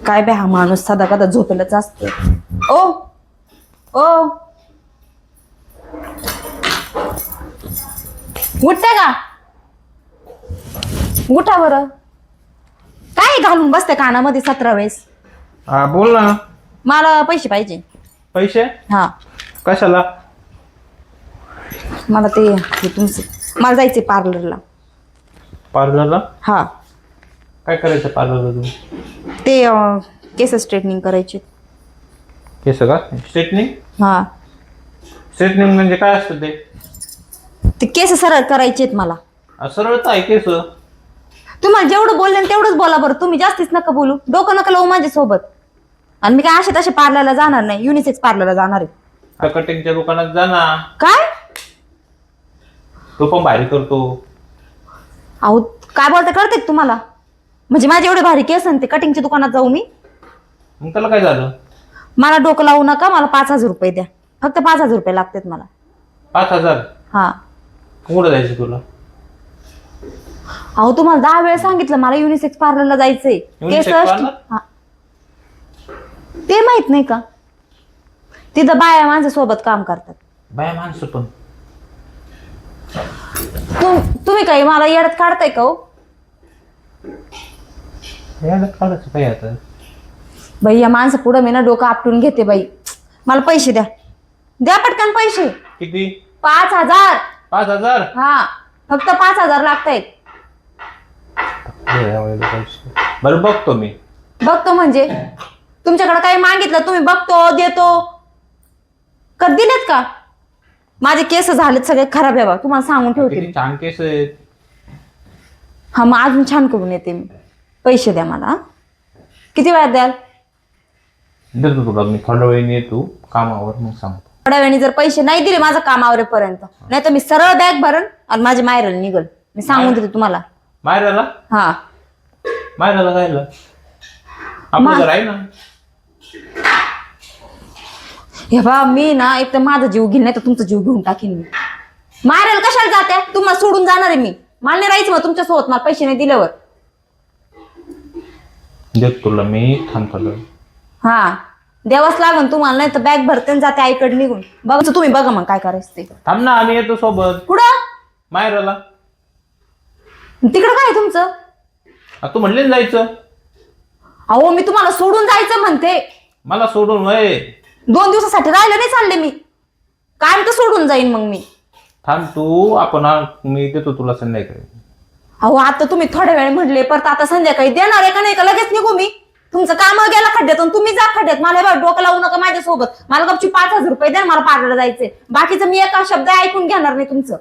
काय बे हा माणूस साधा कदा झोपेलाच असतो. ओ ओ उठते का? उठा बरं. काय घालून बसते कानामध्ये 17 वेळेस? हा बोल ना. मला पैसे पाहिजे. पैसे हा कशाला? मला ते तुमचं मला जायचंय पार्लरला. पार्लरला? हा काय करायचं पार्लरला तू? ते केस स्ट्रेटनिंग करायचे. केस का स्ट्रेटनिंग? हा स्ट्रेटनिंग म्हणजे काय असतं ते? ते केस सरळ करायचेत मला. सरळ तर आहे केस. तुम्हाला जेवढं बोलले तेवढंच बोला बरं. तुम्ही जास्तीच नका बोलू. डोकं नका लावू माझ्यासोबत. आणि मी काय असे तसे पार्लरला जाणार नाही. युनिसेक्स पार्लरला जाणार आहे. कटिंगच्या दुकानात जा ना. काय? तो पण भारी करतो. अहो काय बोलते कळते तुम्हाला? म्हणजे माझे एवढे भारी केस आणि ते कटिंगच्या दुकानात जाऊ मी? मग त्याला काय झालं? मला डोकं लावू नका. मला 5,000 रुपये द्या. फक्त 5,000 रुपये लागतात मला. 5,000? हा कुठं जायचं तुला? अहो तुम्हाला 10 वेळा सांगितलं मला युनिसेक्स पार्लरला जायचंय. केस Unisex parlor? ते माहित नाही का? तिथं बाया माझ्यासोबत काम करतात. बाया माणसं पण? तुम्ही काही मला येड्यात काढताय का हो? याला काढायचं काय आता? बाई या माणसं पुढं मी ना डोकं आपटून घेते बाई. मला पैसे द्या. द्या पटकन पैसे. किती? 5,000. 5,000? हा फक्त 5,000 लागतायत. बरं बघतो मी. बघतो म्हणजे तुमच्याकडे काही मागितलं तुम्ही बघतो देतो कधी दिलेत का? माझे केस झालेत सगळे खराब आहे बा. तुम्हाला सांगून ठेवते किती मी. छान केस आहेत. हा मग अजून छान करून येते मी. पैसे द्या मला. किती वेळात द्याल? देतो तुला मी थोड्या वेळाने येतो कामावर मग सांगतो. थोड्या वेळाने जर पैसे नाही दिले माझं काम आवरेपर्यंत नाही तर मी सरळ बॅग भरण आणि माझे मायरल निघल. मी सांगून देते तुम्हाला. मायराला? हा मायराला जायला आपलं घर आहे ना. हे बा मी ना एक तर माझा जीव घेईन नाही तर तुमचा जीव घेऊन टाकीन मी. मारायला कशाला जात्या? तुम्हाला सोडून जाणार आहे मी. मला नाही राहायचं मग तुमच्यासोबत. मला पैसे नाही दिल्यावर. देतो तुला मी थांबतो. हा द्यावंच लागन तुम्हाला नाही तर बॅग भरते आणि जाते आईकडे निघून. बघा तुम्ही बघा मग काय करायचं ते. थांब ना आम्ही येतो सोबत. कुठं? मायराला. तिकडं काय तुमचं? तू म्हणले ना जायचं. अहो मी तुम्हाला सोडून जायचं म्हणते. मला सोडून वय 2 दिवसासाठी राहिलं नाही चालले मी. काय तर सोडून जाईन मग मी. थांब तू आपण मी देतो तुला संध्याकाळी. अहो आता तुम्ही थोड्या वेळ म्हटले परत आता संध्याकाळी देणार आहे का नाही का लगेच निघू मी? तुमचं काम गेला खड्ड्यात आणि तुम्ही जा खड्ड्यात. मला बघ डोकं लावू नका माझ्यासोबत. मला गपची 5,000 रुपये द्या. मला पार्लरला जायचंय. बाकीचं मी एका शब्द ऐकून घेणार नाही तुमचं.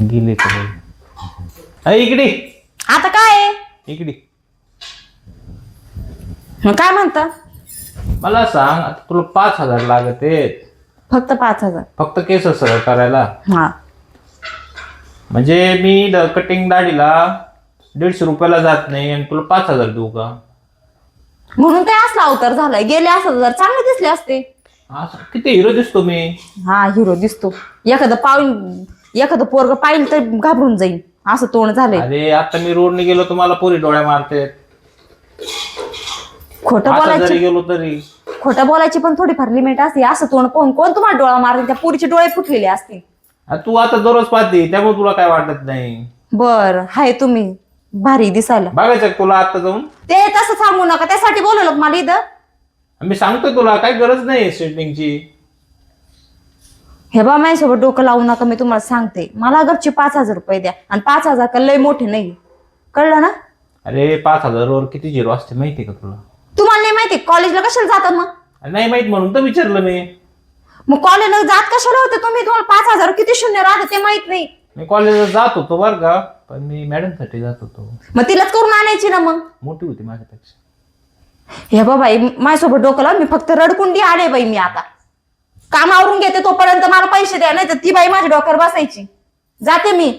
गेले का इकडे? आता काय आहे? इकडे काय म्हणता? मला सांग आता तुला 5,000 लागत आहेत. फक्त 5,000? फक्त केस सरळ करायला. हा म्हणजे मी कटिंग दाढीला 150 रुपयाला जात नाही आणि तुला 5,000 देऊ का? म्हणून काय असला अवतार झालाय. गेले असं जर चांगले दिसले असते. असं किती हिरो दिसतो मी. हा हिरो दिसतो. एखादं पोरग पाहिलं तर घाबरून जाईल असं तोंड झालंय. अरे आता मी रोडने गेलो तुम्हाला पोरी डोळ्या मारते. खोटं जरी बोलायची गेलो तरी खोटं बोलायची पण थोडीफार लिमिट असते. असं तोंड पाहून कोण तुम्हाला डोळा मारते? त्या पोरीचे डोळे फुटलेले असतील. तू आता दररोज पाहते त्यामुळे तुला काय वाटत नाही. बर हाय तुम्ही भारी दिसायला. बघायचं तुला आता जाऊन? ते तसं सांगू नका. त्यासाठी बोलवलं मला इथं. मी सांगतोय तुला काही गरज नाही स्ट्रेटनिंगची. हे बा माझ्यासोबत डोकं लावू नका. मी तुम्हाला सांगते. मला गपची 5,000 रुपये द्या. आणि 5,000 का लय मोठे नाही. कळलं ना? अरे 5,000 वर किती झिरो असते माहिती का तुला? तुम्हाला नाही माहिती? कॉलेजला कशाला जातात मग? नाही माहित म्हणून तर विचारलं मी. मग कॉलेजला जात कशाला होते तुम्ही? तुम्हाला 5,000 किती शून्य राहते ते माहित नाही. मी कॉलेजला जात होतो बरं का पण मी मॅडम साठी जात होतो. मग तिलाच करून आणायची ना मग. मोठी होती माझ्यापेक्षा. हे बाई माझ्यासोबत डोकं लाव. मी फक्त रडकुंडी आले बाई. मी आता काम आवरून घेते तोपर्यंत मला पैसे द्या. नाही तर ती बाई माझ्या डोक्यावर बसायची. जाते मी.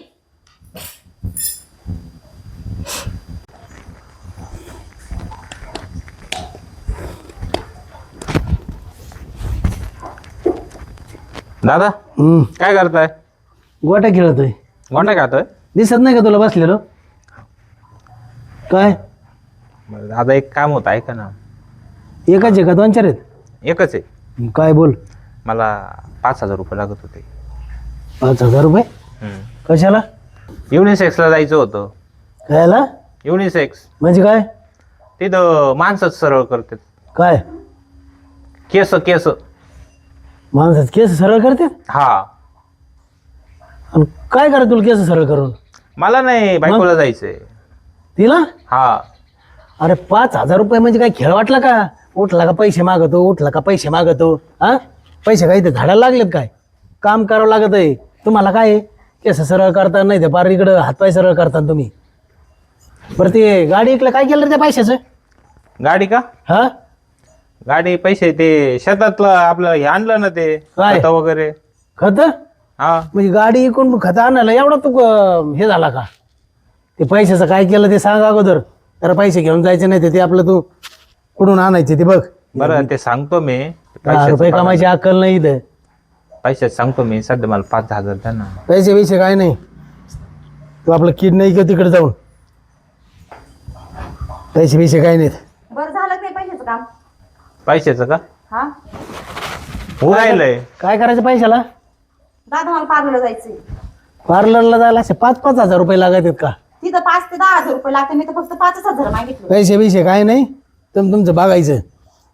दादा काय करताय? गोट्या खेळतोय. गोंडा खातोय? दिसत नाही का तुला बसलेलो? काय बरं, दादा एक काम होतं ऐका ना. एकच आहे का 2-4 आहेत? एकच आहे. काय बोल. मला 5,000 रुपये लागत होते. 5,000 रुपये कशाला? युनिसेक्सला जायचं होतं. कायला? युनिसेक्स म्हणजे काय? तिथं माणसंच सरळ करतात. काय केस केस. माणसाचे केस सरळ करते? हा. आणि काय करा तुला केस सरळ करून? मला नाही, बायकोला जायचंय. तिला? हा. अरे 5,000 रुपये म्हणजे काय खेळ वाटला का? उठला का पैसे मागतो, उठला का पैसे मागतो. हा, पैसे काही ते झाडाला लागलेत काय? काम करावं लागत आहे तुम्हाला. काय आहे? केस सरळ करता नाही ते पार इकडं हातपाय सरळ करता तुम्ही. बरं ते गाडी इकडे काय केलं रे त्या पैशाचं? गाडी का? हा, गाडी पैसे ते शेतातलं आपलं हे आणलं ना ते काय? खतं वगैरे. खत? हा. म्हणजे गाडी इकडून खत आणायला एवढा तू हे झाला का? ते पैशाचं काय केलं ते सांग अगोदर. तर पैसे घेऊन जायचे नाही ते आपलं तू कुठून आणायचे ते बघ. बरं ते सांगतो मी. 10 रुपये कामाची अक्कल नाही इथं. पैशात सांगतो मी. सध्या मला 5,000 द्या ना. पैसे काय नाही. तू आपलं किड नाही किंवा तिकडे जाऊन पैसे काय नाहीत. बरं झालं ते पैशाचं काम. पैशाचं का? हा हो राहिलंय. काय करायचं पैशाला? दादा मला पार्लरला जायचंय. पार्लरला जायला असे 5-5 हजार रुपये लागत आहेत का? तिथं 5 ते 10,000 रुपये लागते. मी तर फक्त 5,000 मागितलं. पैसे काय नाही. तुमचं बघायचं.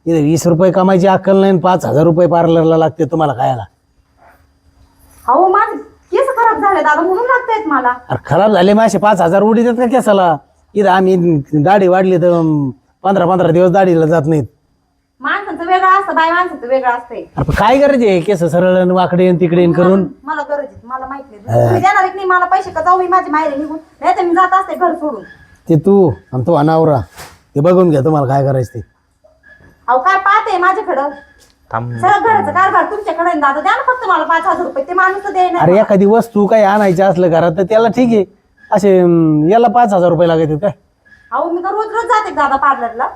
इथे 20 रुपये कमायची अक्कल नाही. 5,000 रुपये पार्लरला लागते तुम्हाला खायला. अहो माझे केस खराब झाले दादा म्हणून लागतायत मला. अरे खराब झाले मग असे 5,000 उडी देत का केसाला? इथं आम्ही दाढी वाढली तर 15-15 दिवस दाढीला जात नाहीत. माणसांचं वेगळं असतं, बाय माणसाचं वेगळं असतंय. अरे काय करायचे केस सरळ आणि वाकडे आणि तिकडे करून? मला गरज आहे, मला माहित नाही. तुम्ही देणार की नाही मला पैसे का जाऊ मी माझी माहेरी निघून? नाही तर मी जात असते घर सोडून. ते तू आणि तो अनावरा ते बघून घ्या तुम्हाला काय करायचं ते. अहो काय पाहते माझ्याकडं? थांब. सगळं घराचं कारभार तुमच्याकडे आहे दादा. द्या ना फक्त मला 5,000 रुपये. ते माणूस देणार. अरे एखादी वस्तू काही आणायची असलं घरात तर त्याला ठीक आहे. असे याला 5,000 रुपये लागत काय? अहो मी तर रोज रोज जाते दादा पार्लरला.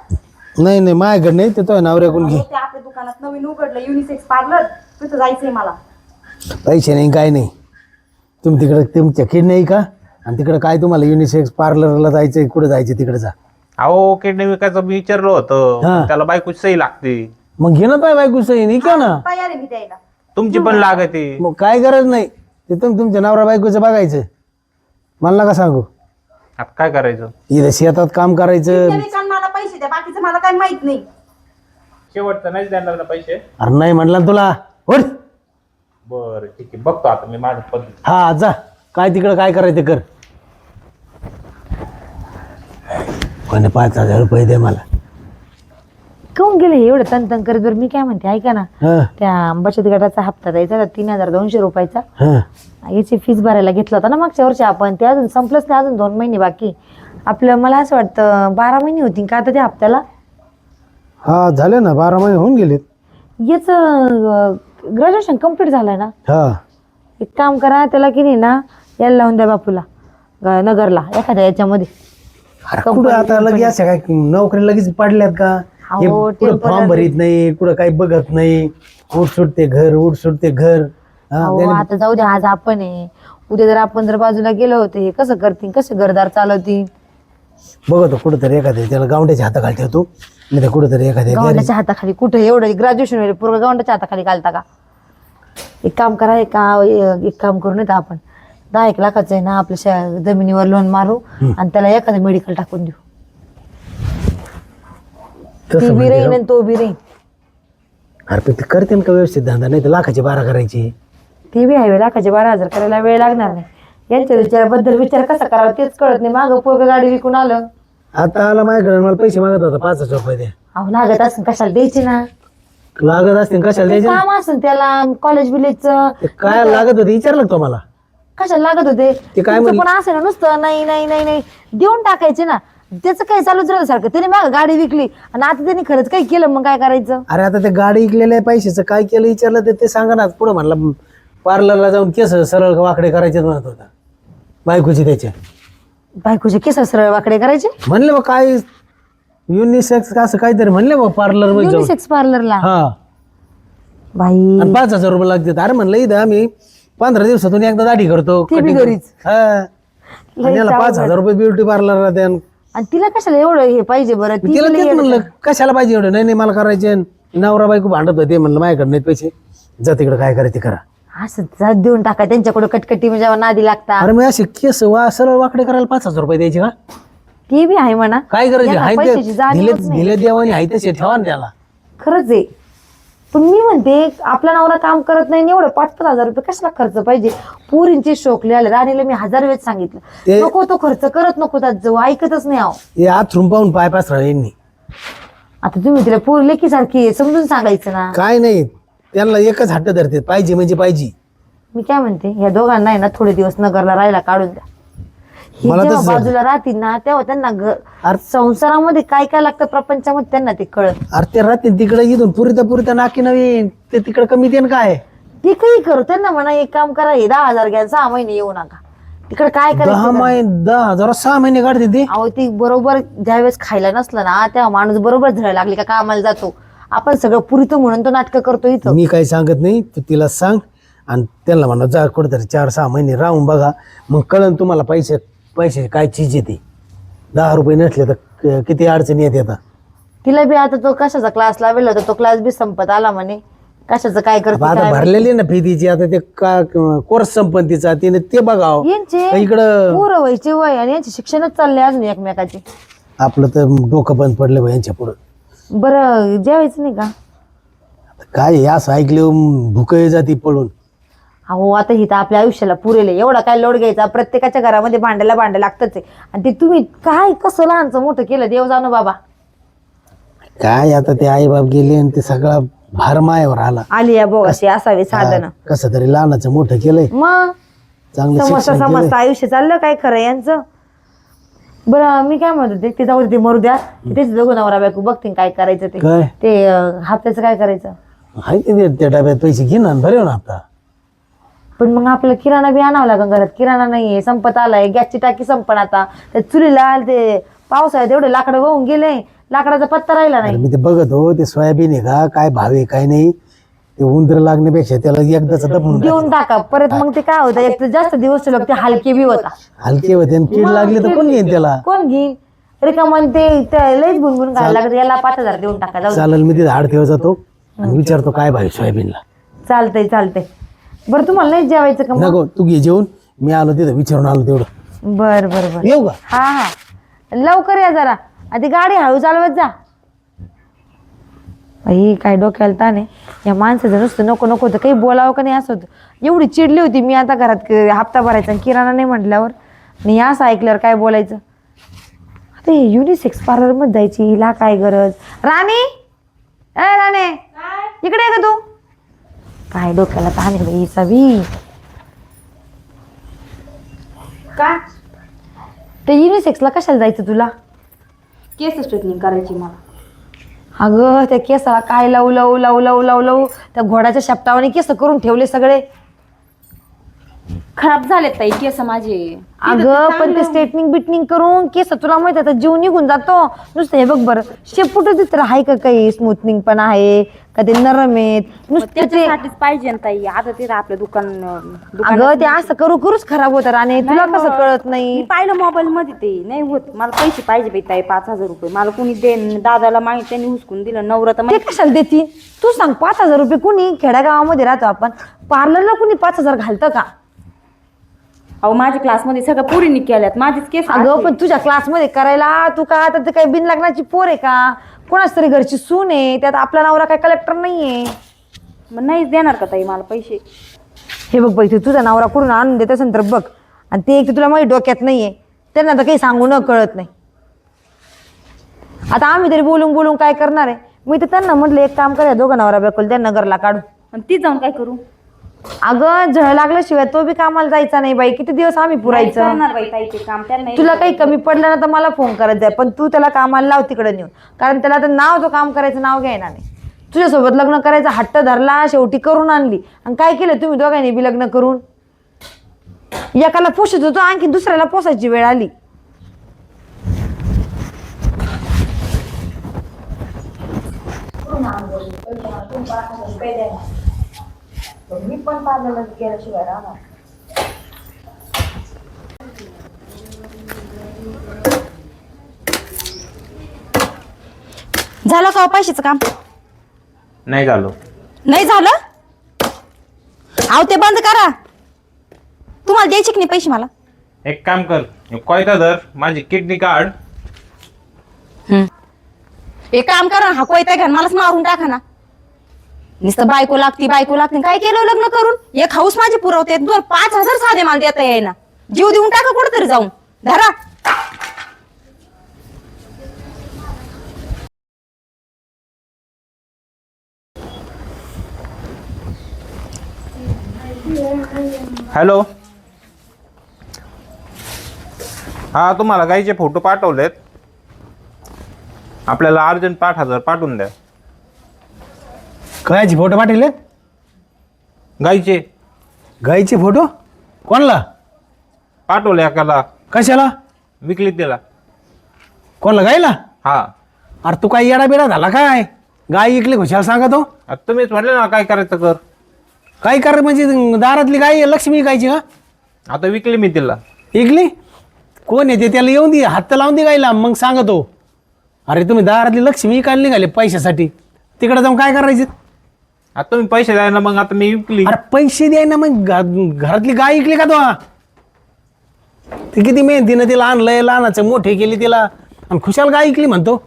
नाही माझ्याकडे नाही. ते तो नवऱ्याकडून घे. ते आपल्या दुकानात नवीन उघडलं युनिसेक्स पार्लर. तिथं जायचंय मला. पैसे नाही काय नाही. तुम्ही तिकडे तुमच्या किड नाही का? आणि तिकडे काय तुम्हाला युनिसेक्स पार्लरला जायचंय? कुठे जायचं तिकडे जा. अहो किडनी विकायचं मी विचारलं हा. होतं. त्याला बायकोची सही लागते. मग घे ना पाय बायको सही नाही का ना? तयार आहे मी द्यायला. तुमची पण लागते. मग काय गरज नाही. ते तुमच्या नवरा बायकोचं बघायचं. मला नका सांगू. आता काय करायचं? इथं शेतात काम करायचं. त्या विकान मला पैसे द्या. बाकीचं मला काही माहित नाही. शेवटचं नाही देणार ना पैसे? अरे नाही म्हटलं ना तुला. उठ. बरं ठीक आहे, बघतो आता मी माझ्या पद्धती. हा जा. काय तिकडं काय करायचं ते कर. कोणी 5,000 रुपये दे मला. काऊन गेले एवढं तन करीत? बरं मी काय म्हणते ऐका ना, हा त्या बचत गटाचा हप्ता द्यायचा 3,200 रुपयाचा. हा याची फीस भरायला घेतला होता ना मागच्या वर्षी आपण. ते अजून संपलंच नाही. अजून 2 महिने बाकी. आपलं मला असं वाटतं 12 महिने होतील का आता त्या हप्त्याला? हा झाले ना 12 महिने होऊन गेलेत. याचं ग्रॅज्युएशन कम्प्लीट झालंय ना? हा एक काम करा, त्याला की नाही ना यायला लावून द्या बापूला नगरला एखाद्या याच्यामध्ये. अरे कुठं आता लगेच अशा काय नोकरी लगेच पडल्यात का? हे अहो, कुठं फॉर्म भरीत नाही, कुठं काही बघत नाही. उठ सुटते घर. हा, अहो, त्याने- आता जाऊ द्या. आज आपण आहे, उद्या जर बाजूला गेलो होते कसं करतील, कसे घरदार चालवतील? बघतो कुठंतरी एखाद्या त्याला गावड्याच्या हाताखाली ठेवतो. नाही तर कुठंतरी एखाद्या गावंडाच्या हाताखाली कुठं एवढं ग्रॅज्युएशन वगैरे पूर्ण गावंडाच्या हाताखाली घालता का? एक काम करा, एक काम करू नये आपण 10-1 लाखाचं आहे ना आपल्या जमिनीवर लोन मारू आणि त्याला एखादं मेडिकल टाकून देऊ. तसं ती बी म्हणजे राहीन आणि तो बी राहीन. अरे पण ते करते ना का व्यवस्थित धंदा? नाही तर 1,12 करायची. ती बी आहे. 12,000 करायला वेळ लागणार नाही. यांच्या विचाराबद्दल विचार कसा करावा तेच कळत नाही. मागं पोरगं गाडी विकून आलं. आता आला माझ्याकडे, मला पैसे मागत होता 5,000 रुपये द्या. अहो लागत असेल कशाला द्यायची ना? लागत असतील कशाला ते द्यायचे? काम असेल त्याला कॉलेज बिलेजचं. ते काय लागत होते विचारलं का तुम्हाला? कशाला लागत होते? ते काय तुमचं म्हणले? पण असेल ना नुसतं नाही देऊन टाकायचे ना. त्याचं काय चालूच राहिलं सारखं. त्याने मागं गाडी विकली आणि आता त्यांनी खरंच काही केलं मग काय करायचं? अरे आता ते गाडी इकलेल्या पैशाचं काय केलं विचारलं तर ते सांगा ना. पुढं म्हणला पार्लरला जाऊन केस सरळ वाकडे करायचे म्हणत होता बायकोची त्याच्या. बायकोचे केस सरळ वाकडे करायचे? म्हणले मग काय युनिसेक्स असं काहीतरी म्हणले मग पार्लर मध्ये जाऊन. युनिसेक्स पार्लरला? हा बाई आणि 5,000 रुपये लागतात. अरे म्हणलं इथं आम्ही 15 दिवसातून एकदा दाढी करतो. ते बी cutting. घरीच? हा. आणि लई याला अवघड. 5,000 रुपये ब्युटी पार्लरला द्या. आणि तिला कशाला एवढं हे पाहिजे बरं ती तिला तिला तेच येडं म्हणलं कशाला पाहिजे एवढं, नाही मला करायचे. नवरा बायको भांडत होते, म्हणलं माझ्याकडे नाहीत पैसे, जा तिकडे काय करायचे करा. असं जात देऊन टाका त्यांच्याकडे कटकटी म्हणजे नादी लागता. अरे मग असे केस सरळ वाकडे करायला 5,000 रुपये द्यायचे का? ते बी आहे म्हणा. काय करायचे? यांना हाय ते पैशाची जाणीवच नाही. दिले देवाने हाय तसे ठेवा ना त्याला. खरंच आहे. पण मी म्हणते आपला नवरा काम करत नाही आणि एवढं 5,000 रुपये कशाला खर्च पाहिजे. पोरींचे शोकले आले. राणीला मी 1000 वेळेस सांगितलं ते- नको तो खर्च करत नको त्यात जाऊ, ऐकतच नाही आहो. हे आथरून पाहून पाय पास यांनी. आता तुम्ही तिला पोर लेकी सारखी आहे, समजून सांगायचं ना. काय नाही, त्यांना एकच हट्ट धरते, पाहिजे म्हणजे पाहिजे. मी काय म्हणते या दोघांना आहे ना थोडे दिवस नगरला राहायला काढून द्या. ही मला जेव्हा तसं- बाजूला राहतील ना तेव्हा त्यांना संसारामध्ये काय काय लागतं प्रपंचामध्ये त्यांना ते कळत. अरे ते राहते तिकडे इथून पुरिता नाकी नवीन ते तिकडे कमी देन काय. ते काही करू त्यांना म्हणा एक काम करा, हे 10,000 घ्या 6 महिने येऊ नका तिकडे काय 10 करायचं. महिने 10,000 6 महिने काढते ते. अहो ती बरोबर ज्यावेळेस खायला नसलं ना तेव्हा माणूस बरोबर झळायला लागली का कामाला जातो. आपण सगळं पुरीतो म्हणून तो नाटकं करतो इथं. मी काही सांगत नाही, तू तिला सांग आणि त्यांना म्हणा जा कुठेतरी 4-6 महिने राहून बघा, मग कळन तुम्हाला पैसे काय चीज येते. 10 रुपये नसले तर किती अडचणी येते. आता तिला बी आता तो कशाचा क्लास लावला होता तो क्लास बी संपत आला म्हणे. कशाचं काय करते आता काय भरलेली ना फी तिची, आता ते कोर्स संपत्तीचा तिने ते बघावं. यांचे इकडं पोरं व्हायचे वय आणि यांचे शिक्षणच चालले अजून एकमेकाचे. आपलं तर डोकं बंद पडलं बा यांच्या पुढं. बरं जेवायचं नाही का? काय हे असं ऐकले भूक जाती पळून. अहो आता ही तर आपल्या आयुष्याला पुरेल आहे. एवढा काय लोड घ्यायचा. प्रत्येकाच्या घरामध्ये भांडं लागतच आहे. आणि ते तुम्ही काय कसं लहानचं मोठं केलं देव जाणो बाबा. काय आता ते आई बाप गेले आणि ते सगळा भार मायावर आला. आली या बोगाशी असावे साधन. कसं तरी लहानाचं मोठं केलंय, मग चांगलं समजता शिक्षण केलंय. आयुष्य चाललं काय खरं यांचं. बरं मी काय म्हणत होते ते जाऊ दे, ते मरू द्या. तेच दोघं नवरा बायको बघतील काय करायचं ते. काय ते हप्त्याचं काय करायचं. हाय ते त्या डब्यात पैसे घे ना भरेव ना आता. पण मग आपल्याला किराणा बी आणावं लागेल. घरात किराणा नाहीये, संपत आलाय. गॅसची टाकी संपण आता. त्या चुलीला ते पावसाळ्यात एवढे लाकडं वाहून गेले, लाकडाचा पत्ता राहिला अरे नाही. मी ते बघत हो, ते सोयाबीन आहे का काय भाव आहे काय नाही, ते उंदर लागण्यापेक्षा त्याला एकदाच दबून देऊन टाका. परत मग ते काय होतं एक तर जास्त दिवस लोक ते हलके बी होता. हलके होते आणि कीड लागली तर कोण घेईन त्याला. कोण घेईन रिकामन ते लयच गुणगुण घालायला लागत. याला 5,000 देऊन टाका जाऊ दे. चालेल, मी तिथे आड ठेवा जातो आणि विचारतो काय भाव आहे सोयाबीनला. चालतंय. बरं तुम्हाला नाही जेवायचं का मग? नको तू घे जेवून, मी आलो तिथं विचारून आलो तेवढं. बर येऊ का? हा लवकर या जरा. आधी गाडी हळू चालवत जा. बाई काय डोक्याला ताण आहे या माणसाचं. नुसतं नको तर काही बोलावं का नाही असं होतं. एवढी चिडली होती मी आता घरात हप्ता भरायचा आणि किराणा नाही म्हटल्यावर. आणि असं ऐकल्यावर काय बोलायचं. आता हे युनिसेक्स पार्लर मध्ये जायची हिला काय गरज. राणे इकडे आहे का तू. काय डोक्याला ताण आहे बाई सवी. का ते युनिसेक्सला कशाला जायचं तुला. केस स्ट्रेटनिंग करायची मला. अगं त्या केसाला काय लावू त्या घोड्याच्या शेपटावाने केस करून ठेवले सगळे. खराब झालेत ताई केस माझे. अगं पण ते स्ट्रेटनिंग बिटनिंग करून केस तुला माहिती आता जीव निघून जातो नुसतं. हे बघ बरं शेपूट तर आहे का काही स्मूथनिंग पण आहे का ते नरम आहेत नुसतं ते. त्याच्यासाठीच पाहिजे ना ताई. आता तिथं आपलं दुकान अगं ते असं करूच खराब होतं राणे. तुला कसं कळत मी नाही. पाहिलं मोबाईल मध्ये ते नाही होत. मला पैसे पाहिजे बाई ताई 5,000 रुपये. मला कुणी देन दादाला माहिती त्यांनी हुसकून दिलं. नवरा तर ते कशाला देती तू सांग. 5,000 रुपये कुणी खेड्यागावामध्ये राहतो आपण. पार्लरला कुणी 5,000 घालतं का. अहो माझ्या क्लासमध्ये सगळ्या पोरींनी केल्यात. माझीच केस अगं पण तुझ्या क्लासमध्ये करायला तू का आता ते काही बिन लग्नाची पोर आहे का. कोणाच तरी घरची सून आहे. त्यात आपला नवरा काय कलेक्टर नाहीये. मग नाहीच देणार का ताई मला पैसे. हे बघ बाई तुझा नवरा कुठून आणून देत असेल तर बघ. आणि ते एक तर तुला माझ्या डोक्यात नाहीये. त्यांना तर काही सांगू न कळत नाही. आता आम्ही तरी बोलून काय करणार आहे. मी तर त्यांना म्हटलं एक काम करूया दोघं नवरा बायकोला त्यांना घरला काढू. आणि ती जाऊन काय करू. अगं झळ लागल्याशिवाय तो बी कामाला जायचा नाही बाई. किती दिवस आम्ही पुरायचं. करणार बाई ताई ते काम त्यांना. तुला काही कमी पडलं ना तर मला फोन करत जाय. पण तू त्याला कामाला लाव तिकडे नेऊन. कारण त्याला तर नाव तो काम करायचं नाव घ्यायना नाही. तुझ्यासोबत लग्न करायचा हट्ट धरला शेवटी करून आणली. आणि काय केलं तुम्ही दोघांनी बी लग्न करून. एकाला पोषत होतो आणखी दुसऱ्याला पोसायची वेळ आली. मी पण पार्लरला गेल्याशिवाय राहणार. झालं का हो पैशाचं काम? नाही झालो. नाही झालं? अहो ते बंद करा. तुम्हाला द्यायचे की नाही पैसे मला? एक काम कर, कोयता धर, माझी किडनी काढ. एक काम करा, हा कोयता घ्या मलाच मारून टाका ना. नुसतं बायको लागती काय केलं लग्न करून? एक हाऊस माझे पुरवते 5,000 साधे मला देता येईना. जीव देऊन टाका कुठेतरी जाऊन. धरा. हॅलो. हा, तुम्हाला गाईचे फोटो पाठवलेत. आपल्याला अर्जंट 5,000 पाठवून द्या. कयाचे फोटो पाठवले? गाईचे गाईचे फोटो कोणला पाठवले. एकाला कशाला? विकली त्याला. कोणला गाईला? हा. अरे तू काय येडा बिडा झाला काय? गाय इकली खुशाल सांगा तो. आता तुम्हीच म्हटले ना काय करायचं कर. काय कर म्हणजे दारातली गाय लक्ष्मी गायची का? आता विकली मी तिला. इकली? कोण येते त्याला येऊन दे, हात लावून दे गायला, मग सांगतो. अरे तुम्ही दारातली लक्ष्मी काय निघाले पैशासाठी, तिकडे जाऊन काय करायचे? आता तुम्ही पैसे द्याय ना, मग आता मी विकली. अरे पैसे द्याय ना, मग घरातली गाय इकली का तो? ती किती मेहनतीनं तिला आणलंय, लहानाचं मोठे केली तिला, आणि खुशाल गाय इकली म्हणतो.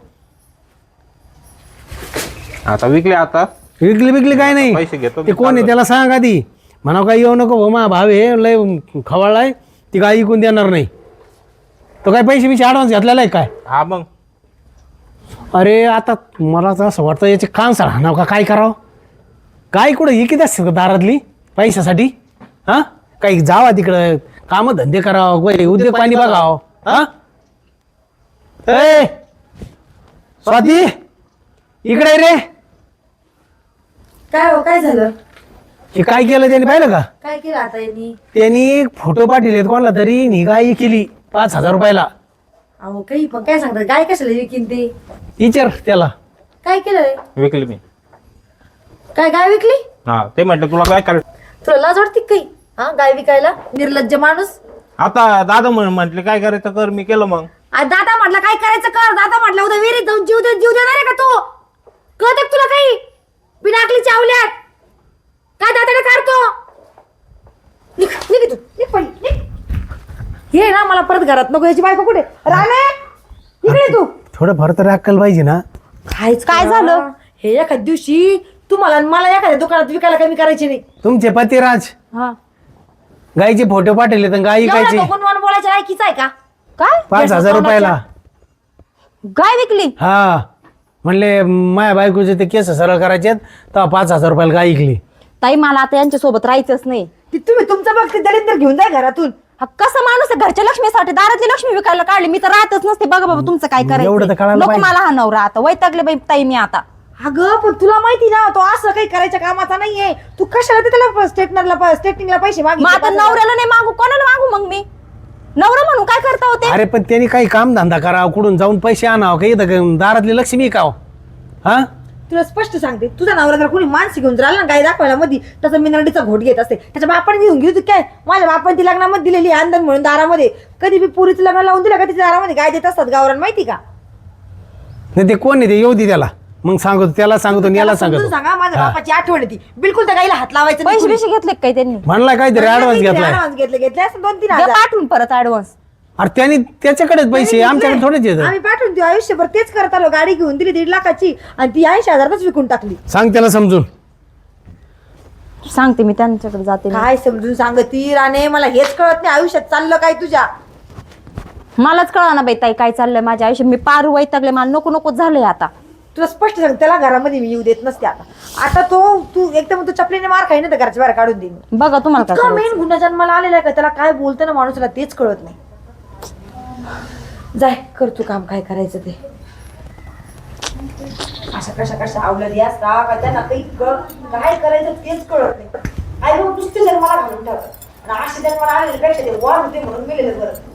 आता विकली. आता विकली काय नाही. पैसे घेतो ते कोण आहे त्याला सांग आधी. म्हणा काय येऊ नको मा भाव हे लय खवळलाय, ती गाय इकून देणार नाही. तो काय पैसे बिशे ॲडव्हान्स घेतलेला आहे काय? हा मग. अरे आता मला तर असं वाटतं याचे कान राहणार का, काय करावं? गाय कुठं इकीत असते का दारातली पैशासाठी? हां, काही जावा तिकडं कामं धंदे करावं, वय उद्योग पाणी बघावं. हां, ए स्वाती इकडे रे. काय हो, काय झालं? हे काय केलं त्यांनी पाहिलं का? काय केलं आता यांनी? त्यांनी फोटो पाठवलेत कोणाला तरी, नि गाय केली 5,000 रुपयाला. अहो काही पण काय सांगतात, गाय कशाला विकीन ते? विचार त्याला. काय केलं रे? विकली मी. काय गाय विकली? हा, ते म्हटलं तुला काय करायचं. तुला लाज वाटते काही? हा, गाय विकायला? निर्लज्ज माणूस. आता दादा म्हटले काय करायचं कर, मी केलं. मग दादा म्हटलं काय करायचं कर, दादा म्हटलं उद्या विहिरीत जाऊन जीव देणार आहे का तू? कळत तुला काही? बिनाकली चावल्यात काय दादाने काढतो? निघ तू, निघ पळी, निघ. हे ना मला परत घरात नको. याची बायको कुठे? राणे इकडे तू. थोडंफार तर अक्कल पाहिजे ना. काय झालं? हे एखाद्या दिवशी तुम्हाला आणि मला एखाद्या दुकानात विकायला कमी करायचे नाही. तुमचे पतिराज हा. गायचे फोटो पाठवले तर गाय एवढा गायचे तो गुणवान बोलायच्या लायकीचा आहे का? काय? 5,000 रुपयाला. गाय विकली? हा, म्हणले माया बायकोचे ते केस सरळ करायचे तर 5,000 रुपयाला गाय इकली. ताई मला आता यांच्या सोबत राहायचंच नाही. ती तुम्ही तुमचं बघते दलिंदर घेऊन जाय घरातून. हा कसा माणूस आहे, घरच्या लक्ष्मीसाठी दारातली लक्ष्मी विकायला काढली. मी तर राहतच नसते. बघा बाबा तुमचं काय एवढं तर करायचं. कळायला नको पाहिजे. मला हा नवरा. आता वैतागले बाई ताई मी आता. अगं पण तुला माहिती ना तो असं काही करायच्या कामाचा नाहीये. तू कशाला ते त्याला स्टेटनिंगला पैसे मग आता नवऱ्याला नाही मागू, कोणाला मागू मग मी? नवरा म्हणून काय करता होते? अरे पण त्यांनी काही काम धंदा करावं, कुठून जाऊन पैसे आणावं, काही इथं दारातली लक्ष्मी काव. हा, तुला स्पष्ट सांगते, तुझा नवरा जर कोणी माणसं घेऊन राहिला ना गाय दाखवायला मध्ये, त्याचा मी नरडीचा घोट घेत असते. त्याच्या बापाने घेऊन गेली काय? माझ्या बापाने ती लग्नामध्ये दिलेली अंधन म्हणून दारामध्ये. कधी बी पुरीचं लग्न लावून दिलं का तिच्या दारामध्ये गाय देत असतात गावरान, माहिती का? नाही ते कोण आहे ते येऊ दे त्याला, मग सांगतो त्याला, सांगतो याला त्याला समजून सांगतो. सांगा माझ्या बापाची आठवण येते. बिलकुल त्या गाईला हात लावायचं नाही. पैसे बिशे घेतले का काय त्यांनी? म्हणला काहीतरी ऍडव्हान्स घेतलाय. ऍडव्हान्स घेतले असं 2-3 द्या हजार. पाठवून परत ऍडव्हान्स. अरे त्यांनी त्याच्याकडेच पैसे, आमच्याकडे थोडेच येत. आम्ही पाठवून देऊ. आयुष्यभर तेच करत आलो. गाडी घेऊन दिली 1.5 लाखाची आणि ती 80,000च विकून टाकली. सांग त्याला समजून. सांगते मी त्यांच्याकडे जाते. काय समजून सांगती राणे? मला हेच कळत नाही आयुष्यात चाललं काय तुझ्या. मलाच कळा ना बाई ताई काय चाललंय माझ्या आयुष्यात. मी पार वैतागले. मला नको नको झालंय आता. तुला स्पष्ट सांग, त्याला घरामध्ये मी येऊ देत नसते आता. आता तू एकदम तू चपलीने मार खाई ना तर घरच्या बाहेर काढून देईन. बघा तुम्हाला काय इतका करायचं. मेन गुन्हा जन्माला आलेला आहे का त्याला काय बोलतं ना माणूसला तेच कळत नाही. जाय कर तू काम काय करायचं ते. अशा कशा आवडली असता का त्यांना काही काय करायचं तेच कळत नाही. आई बाबा नुसते जन्माला घालून टाकत आणि असे जन्माला आलेले पेक्षा ते वाढ होते म्हणून मेलेलं बरं.